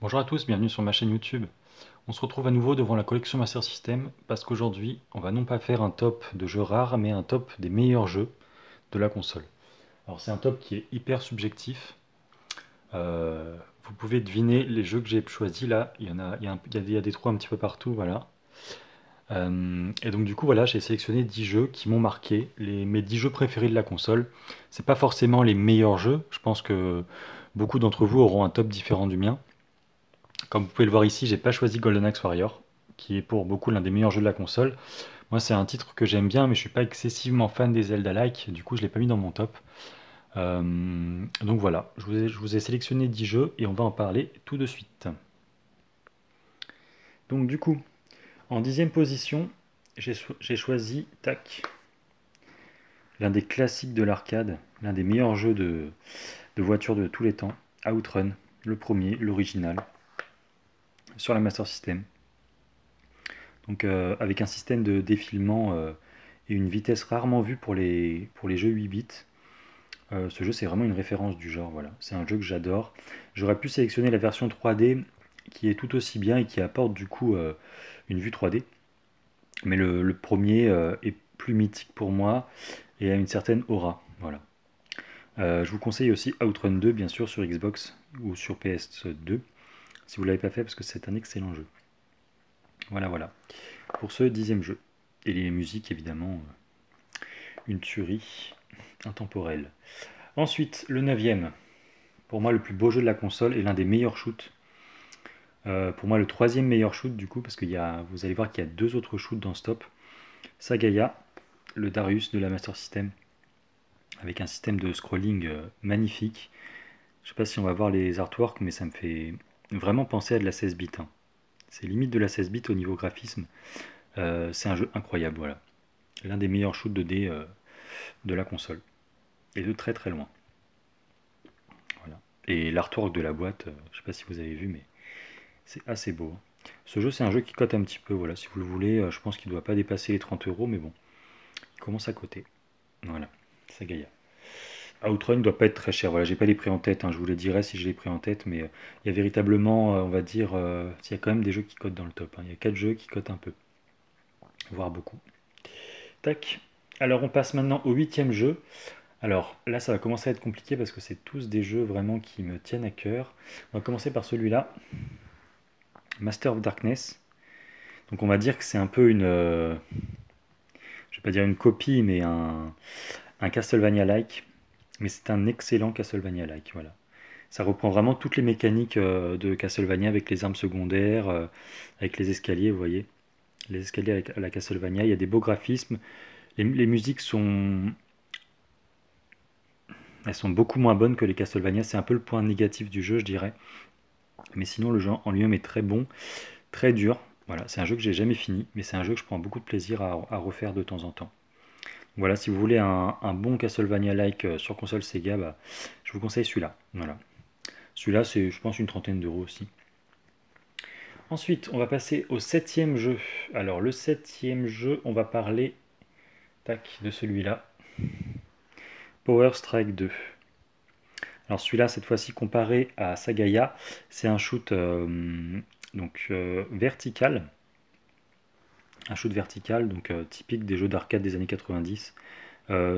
Bonjour à tous, bienvenue sur ma chaîne YouTube. On se retrouve à nouveau devant la collection Master System parce qu'aujourd'hui, on va non pas faire un top de jeux rares, mais un top des meilleurs jeux de la console. Alors c'est un top qui est hyper subjectif. Vous pouvez deviner les jeux que j'ai choisis là. Il y a des trous un petit peu partout, voilà. Et donc du coup, voilà, j'ai sélectionné 10 jeux qui m'ont marqué, mes 10 jeux préférés de la console. C'est pas forcément les meilleurs jeux. Je pense que beaucoup d'entre vous auront un top différent du mien. Comme vous pouvez le voir ici, j'ai pas choisi Golden Axe Warrior, qui est pour beaucoup l'un des meilleurs jeux de la console. Moi, c'est un titre que j'aime bien, mais je suis pas excessivement fan des Zelda-like, du coup, je l'ai pas mis dans mon top. Donc voilà, je vous ai sélectionné 10 jeux et on va en parler tout de suite. Donc du coup, en 10e position, j'ai choisi tac, l'un des classiques de l'arcade, l'un des meilleurs jeux de voiture de tous les temps, Outrun, le premier, l'original, sur la Master System. Donc avec un système de défilement et une vitesse rarement vue pour les jeux 8 bits. Ce jeu c'est vraiment une référence du genre, voilà. C'est un jeu que j'adore. J'aurais pu sélectionner la version 3D qui est tout aussi bien et qui apporte du coup une vue 3D. Mais le premier est plus mythique pour moi et a une certaine aura. Voilà. Je vous conseille aussi Outrun 2 bien sûr sur Xbox ou sur PS2 si vous ne l'avez pas fait parce que c'est un excellent jeu. Voilà, voilà. Pour ce 10e jeu. Et les musiques, évidemment, une tuerie intemporelle. Ensuite, le 9e. Pour moi, le plus beau jeu de la console et l'un des meilleurs shoots. Pour moi, le 3e meilleur shoot, du coup, parce que vous allez voir qu'il y a 2 autres shoots dans ce top. Sagaya, le Darius de la Master System, avec un système de scrolling magnifique. Je sais pas si on va voir les artworks, mais ça me fait vraiment penser à de la 16 bits. Hein. C'est limite de la 16 bits au niveau graphisme. C'est un jeu incroyable, voilà. L'un des meilleurs shoots 2D de la console. Et de très très loin. Voilà. Et l'artwork de la boîte, je sais pas si vous avez vu, mais c'est assez beau. Hein. Ce jeu, c'est un jeu qui cote un petit peu. Voilà, si vous le voulez, je pense qu'il ne doit pas dépasser les 30 euros, mais bon, il commence à coter. Voilà, Sagaya. Outrun ne doit pas être très cher. Voilà, j'ai pas les prix en tête. Hein, je vous les dirai si j'ai les prix en tête, mais il y a véritablement, on va dire, il y a quand même des jeux qui cotent dans le top. Hein. Il y a 4 jeux qui cotent un peu, voire beaucoup. Tac. Alors on passe maintenant au 8e jeu. Alors là, ça va commencer à être compliqué parce que c'est tous des jeux vraiment qui me tiennent à cœur. On va commencer par celui-là, Master of Darkness. Donc on va dire que c'est un peu je vais pas dire une copie, mais un Castlevania-like. Mais c'est un excellent Castlevania-like, voilà. Ça reprend vraiment toutes les mécaniques de Castlevania avec les armes secondaires, avec les escaliers, vous voyez. Les escaliers à la Castlevania, il y a des beaux graphismes. Les musiques elles sont beaucoup moins bonnes que les Castlevania. C'est un peu le point négatif du jeu, je dirais. Mais sinon, le jeu en lui-même est très bon, très dur. Voilà, c'est un jeu que j'ai jamais fini, mais c'est un jeu que je prends beaucoup de plaisir à refaire de temps en temps. Voilà, si vous voulez un bon Castlevania-like sur console Sega, bah, je vous conseille celui-là. Voilà. Celui-là, c'est, je pense, une trentaine d'euros aussi. Ensuite, on va passer au 7e jeu. Alors, le 7e jeu, on va parler tac, de celui-là. Power Strike 2. Alors celui-là, cette fois-ci, comparé à Sagaya, c'est un shoot vertical. Un shoot vertical, donc typique des jeux d'arcade des années 90.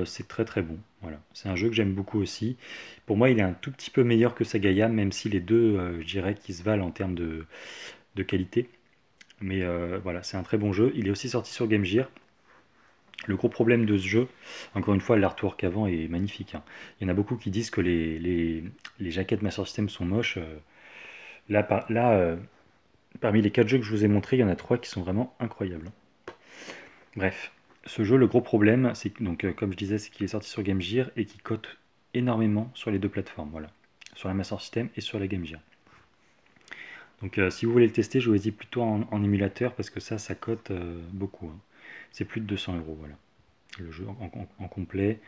C'est très très bon. Voilà. C'est un jeu que j'aime beaucoup aussi. Pour moi, il est un tout petit peu meilleur que Sagaya, même si les deux, je dirais qu'ils se valent en termes de qualité. Mais voilà, c'est un très bon jeu. Il est aussi sorti sur Game Gear. Le gros problème de ce jeu, encore une fois, l'artwork avant est magnifique. Hein. Il y en a beaucoup qui disent que les jaquettes Master System sont moches. Là, parmi les 4 jeux que je vous ai montrés, il y en a 3 qui sont vraiment incroyables. Bref, ce jeu, le gros problème, c'est que, donc, comme je disais, c'est qu'il est sorti sur Game Gear et qu'il cote énormément sur les deux plateformes. Voilà. Sur la Master System et sur la Game Gear. Donc si vous voulez le tester, jouez-y plutôt en émulateur parce que ça cote beaucoup. Hein. C'est plus de 200 euros, voilà. Le jeu en complet.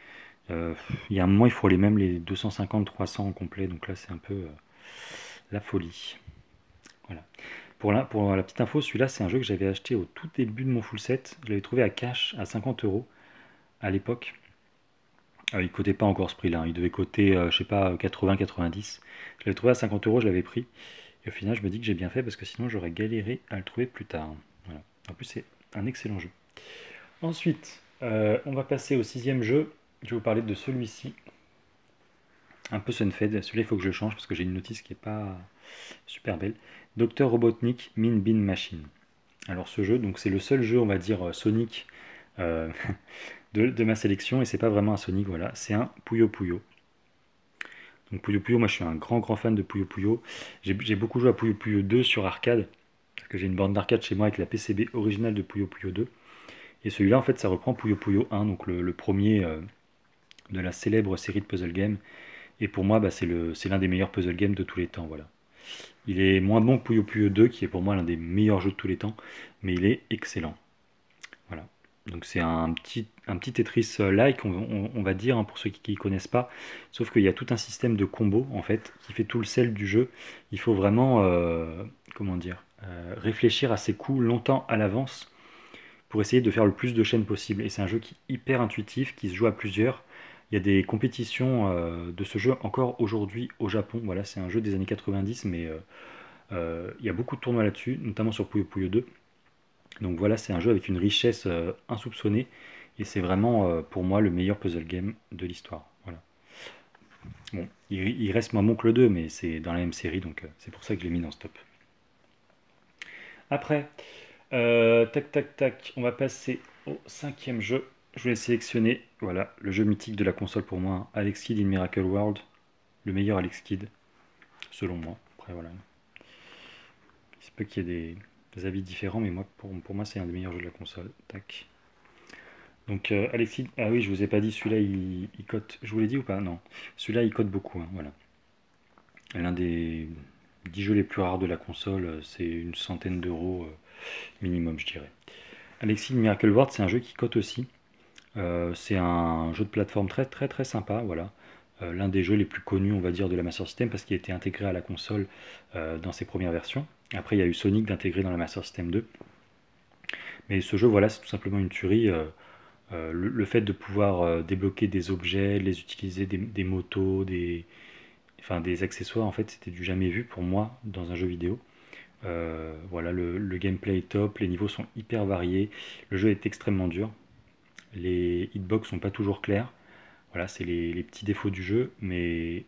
Il y a un moment, il faut aller même les 250-300 en complet, donc là c'est un peu la folie. Voilà. Pour la petite info, celui-là c'est un jeu que j'avais acheté au tout début de mon full set. Je l'avais trouvé à cash à 50 euros à l'époque. Il cotait pas encore ce prix-là, hein. Il devait coter, je sais pas, 80-90. Je l'avais trouvé à 50 euros, je l'avais pris. Et au final, je me dis que j'ai bien fait parce que sinon j'aurais galéré à le trouver plus tard. Voilà. En plus, c'est un excellent jeu. Ensuite, on va passer au 6e jeu. Je vais vous parler de celui-ci. Un peu Sunfed. Celui-là, il faut que je le change parce que j'ai une notice qui n'est pas super belle. Dr Robotnik Min Bin Machine. Alors ce jeu, donc c'est le seul jeu, on va dire, Sonic euh, de ma sélection. Et c'est pas vraiment un Sonic, voilà. C'est un Puyo Puyo. Donc Puyo Puyo, moi je suis un grand fan de Puyo Puyo. J'ai beaucoup joué à Puyo Puyo 2 sur arcade. Parce que j'ai une borne d'arcade chez moi avec la PCB originale de Puyo Puyo 2. Et celui-là, en fait, ça reprend Puyo Puyo 1, donc le premier de la célèbre série de puzzle games. Et pour moi, bah, c'est l'un des meilleurs puzzle games de tous les temps. Voilà. Il est moins bon que Puyo Puyo 2, qui est pour moi l'un des meilleurs jeux de tous les temps, mais il est excellent. Voilà. Donc c'est un petit Tetris-like, on va dire, hein, pour ceux qui ne connaissent pas. Sauf qu'il y a tout un système de combos, en fait, qui fait tout le sel du jeu. Il faut vraiment, comment dire, réfléchir à ses coups longtemps à l'avance pour essayer de faire le plus de chaînes possible. Et c'est un jeu qui est hyper intuitif, qui se joue à plusieurs. Il y a des compétitions de ce jeu encore aujourd'hui au Japon. Voilà, c'est un jeu des années 90, mais il y a beaucoup de tournois là-dessus, notamment sur Puyo Puyo 2. Donc voilà, c'est un jeu avec une richesse insoupçonnée, et c'est vraiment pour moi le meilleur puzzle game de l'histoire. Voilà. Bon, il reste moins bon que le 2, mais c'est dans la même série, donc c'est pour ça que je l'ai mis dans ce top. Après, tac tac tac, on va passer au 5e jeu. Je voulais sélectionner, voilà, le jeu mythique de la console pour moi, hein, Alex Kidd in Miracle World, le meilleur Alex Kidd, selon moi. Après voilà, il se peut qu'il y ait des avis différents, mais moi, pour moi, c'est un des meilleurs jeux de la console. Tac. Donc Alex Kidd, ah oui, je vous ai pas dit, celui-là, il cote. Je vous l'ai dit ou pas? Non. Celui-là, il cote beaucoup, hein, voilà. L'un des 10 jeux les plus rares de la console, c'est une centaine d'euros minimum, je dirais. Alex Kidd Miracle World, c'est un jeu qui cote aussi. C'est un jeu de plateforme très très très sympa, voilà. L'un des jeux les plus connus, on va dire, de la Master System parce qu'il a été intégré à la console dans ses premières versions. Après, il y a eu Sonic d'intégrer dans la Master System 2. Mais ce jeu, voilà, c'est tout simplement une tuerie. Le fait de pouvoir débloquer des objets, les utiliser, des motos, enfin, des accessoires, en fait, c'était du jamais vu pour moi dans un jeu vidéo. Voilà, le gameplay est top, les niveaux sont hyper variés, le jeu est extrêmement dur. Les hitbox sont pas toujours clairs. Voilà, c'est les petits défauts du jeu, mais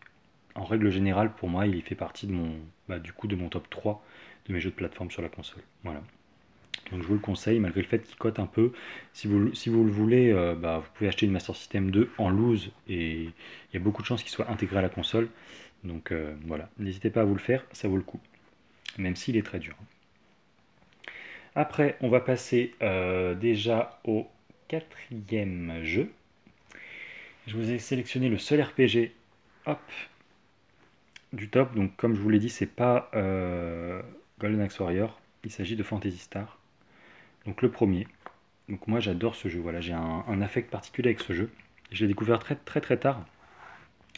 en règle générale, pour moi, il fait partie de mon top 3 de mes jeux de plateforme sur la console. Voilà. Donc je vous le conseille, malgré le fait qu'il cote un peu. Si vous le voulez, vous pouvez acheter une Master System 2 en loose, et il y a beaucoup de chances qu'il soit intégré à la console. Donc voilà, n'hésitez pas à vous le faire, ça vaut le coup, même s'il est très dur. Après, on va passer déjà au 4e jeu. Je vous ai sélectionné le seul RPG, hop, du top. Donc comme je vous l'ai dit, c'est pas Golden Axe Warrior, il s'agit de Phantasy Star. Donc le premier. Donc moi j'adore ce jeu, voilà, j'ai un affect particulier avec ce jeu. Je l'ai découvert très très très tard.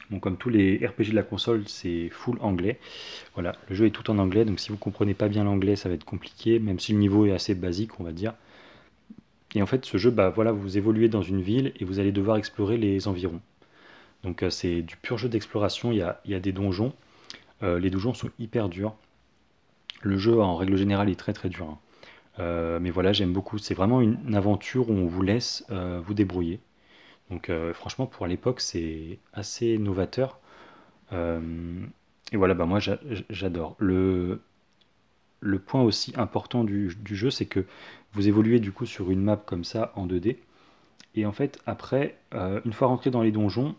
Bon, comme tous les RPG de la console, c'est full anglais. Voilà, le jeu est tout en anglais, donc si vous comprenez pas bien l'anglais, ça va être compliqué, même si le niveau est assez basique, on va dire. Et en fait, ce jeu, voilà, vous évoluez dans une ville et vous allez devoir explorer les environs. Donc c'est du pur jeu d'exploration, il y a des donjons. Les donjons sont hyper durs. Le jeu, en règle générale, est très très dur, hein. Mais voilà, j'aime beaucoup. C'est vraiment une aventure où on vous laisse vous débrouiller. Donc franchement, pour l'époque, c'est assez novateur. Euh, et voilà, moi j'adore. Le point aussi important du jeu, c'est que vous évoluez du coup sur une map comme ça en 2D. Et en fait, après, une fois rentré dans les donjons,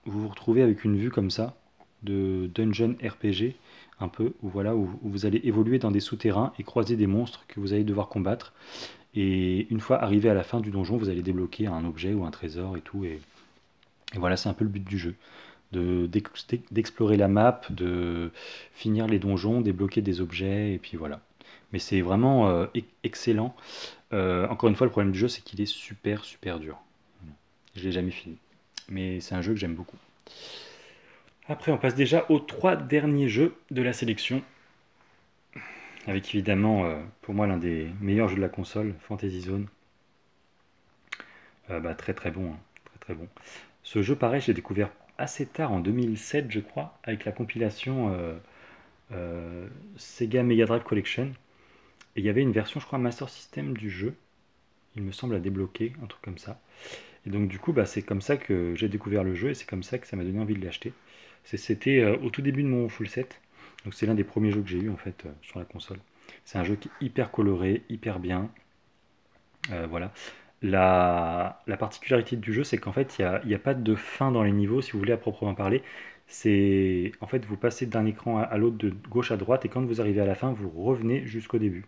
vous vous retrouvez avec une vue comme ça de dungeon RPG, un peu, où vous allez évoluer dans des souterrains et croiser des monstres que vous allez devoir combattre. Et une fois arrivé à la fin du donjon, vous allez débloquer un objet ou un trésor et tout. Et voilà, c'est un peu le but du jeu. D'explorer la map, de finir les donjons, débloquer des objets, et puis voilà. Mais c'est vraiment excellent. Encore une fois, le problème du jeu, c'est qu'il est super super dur. Je l'ai jamais fini. Mais c'est un jeu que j'aime beaucoup. Après, on passe déjà aux 3 derniers jeux de la sélection. Avec évidemment, pour moi, l'un des meilleurs jeux de la console, Fantasy Zone. Très très bon, hein. Très très bon. Ce jeu, pareil, j'ai découvert assez tard, en 2007, je crois, avec la compilation Sega Mega Drive Collection. Et il y avait une version, je crois, Master System du jeu, il me semble, à débloquer, un truc comme ça. Et donc du coup, bah, c'est comme ça que j'ai découvert le jeu et c'est comme ça que ça m'a donné envie de l'acheter. C'était au tout début de mon full set. Donc c'est l'un des premiers jeux que j'ai eu en fait sur la console. C'est un jeu qui est hyper coloré, hyper bien. Voilà. La particularité du jeu, c'est qu'en fait, il y a pas de fin dans les niveaux, si vous voulez, à proprement parler. C'est en fait, vous passez d'un écran à l'autre, de gauche à droite, et quand vous arrivez à la fin, vous revenez jusqu'au début.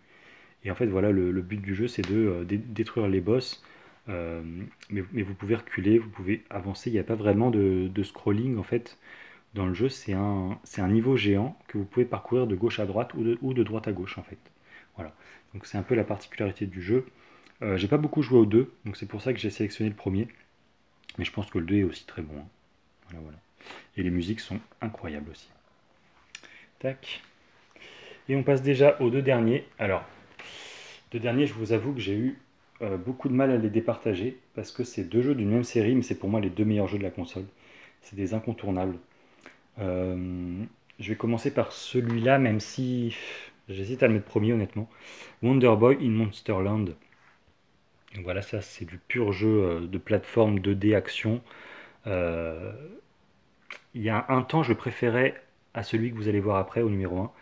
Et en fait, voilà, le but du jeu, c'est de détruire les boss. Euh, mais vous pouvez reculer, vous pouvez avancer. Il n'y a pas vraiment de scrolling en fait dans le jeu. C'est un niveau géant que vous pouvez parcourir de gauche à droite ou de droite à gauche en fait. Voilà. Donc c'est un peu la particularité du jeu. J'ai pas beaucoup joué au 2, donc c'est pour ça que j'ai sélectionné le premier. Mais je pense que le 2 est aussi très bon, hein. Voilà, voilà. Et les musiques sont incroyables aussi. Tac. Et on passe déjà aux deux derniers. Alors, deux derniers, je vous avoue que j'ai eu beaucoup de mal à les départager parce que c'est deux jeux d'une même série, mais c'est pour moi les deux meilleurs jeux de la console. C'est des incontournables. Euh, je vais commencer par celui-là, même si j'hésite à le mettre premier, honnêtement. Wonder Boy in Monsterland. Donc voilà, ça c'est du pur jeu de plateforme 2D action. Euh, il y a un temps, je le préférais à celui que vous allez voir après, au numéro un.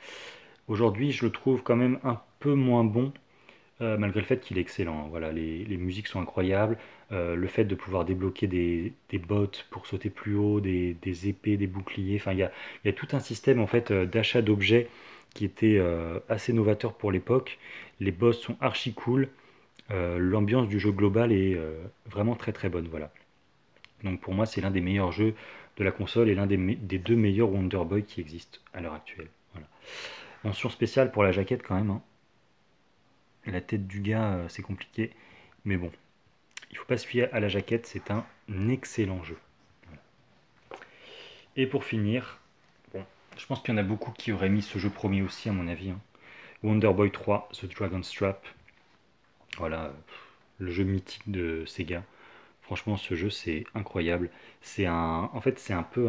Aujourd'hui, je le trouve quand même un peu moins bon. Malgré le fait qu'il est excellent, hein. Voilà, les musiques sont incroyables. Le fait de pouvoir débloquer des bottes pour sauter plus haut, des épées, des boucliers. Enfin, il y a tout un système en fait d'achat d'objets qui était assez novateur pour l'époque. Les boss sont archi cool. L'ambiance du jeu global est vraiment très très bonne. Voilà. Donc pour moi, c'est l'un des meilleurs jeux de la console et l'un des deux meilleurs Wonder Boy qui existent à l'heure actuelle. Voilà. Mention spéciale pour la jaquette quand même, hein. La tête du gars, c'est compliqué. Mais bon, il faut pas se fier à la jaquette, c'est un excellent jeu. Voilà. Et pour finir, bon, je pense qu'il y en a beaucoup qui auraient mis ce jeu premier aussi, à mon avis, hein. Wonder Boy 3, The Dragon's Trap. Voilà, le jeu mythique de Sega. Franchement, ce jeu, c'est incroyable. En fait, c'est un peu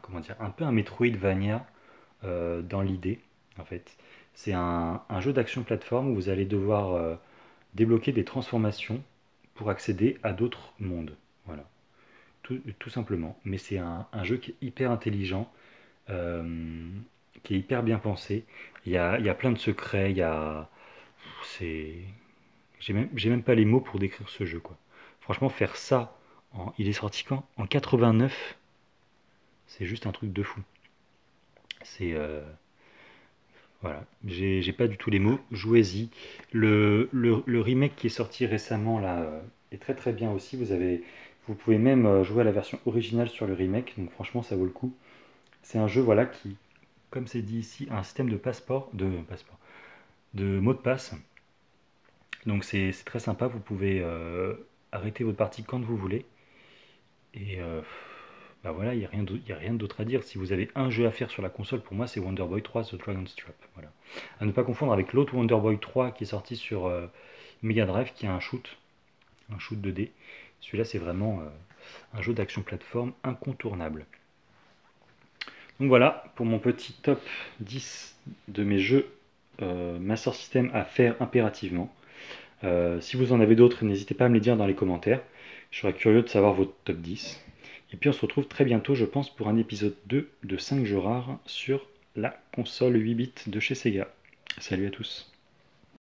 comment dire, un peu un Metroidvania dans l'idée, en fait. C'est un jeu d'action plateforme où vous allez devoir débloquer des transformations pour accéder à d'autres mondes. Voilà, tout simplement. Mais c'est un jeu qui est hyper intelligent, euh, qui est hyper bien pensé. Il y a plein de secrets, c'est, j'ai même pas les mots pour décrire ce jeu, quoi. Franchement, faire ça, il est sorti quand? En 89, c'est juste un truc de fou. C'est voilà, j'ai pas du tout les mots. Jouez-y. Le remake qui est sorti récemment là est très très bien aussi. Vous pouvez même jouer à la version originale sur le remake. Donc franchement, ça vaut le coup. C'est un jeu voilà qui, comme c'est dit ici, a un système de mot de passe. Donc c'est très sympa. Vous pouvez arrêter votre partie quand vous voulez. Et bah voilà, il y a rien d'autre à dire. Si vous avez un jeu à faire sur la console, pour moi, c'est Wonder Boy 3, The Dragon's Trap. Voilà. À ne pas confondre avec l'autre Wonder Boy 3 qui est sorti sur Mega Drive, qui est un shoot 2D. Celui-là, c'est vraiment un jeu d'action plateforme incontournable. Donc voilà, pour mon petit top 10 de mes jeux Master System à faire impérativement. Si vous en avez d'autres, n'hésitez pas à me les dire dans les commentaires. Je serais curieux de savoir votre top 10. Et puis on se retrouve très bientôt, je pense, pour un épisode 2 de 5 jeux rares sur la console 8 bits de chez Sega. Salut à tous.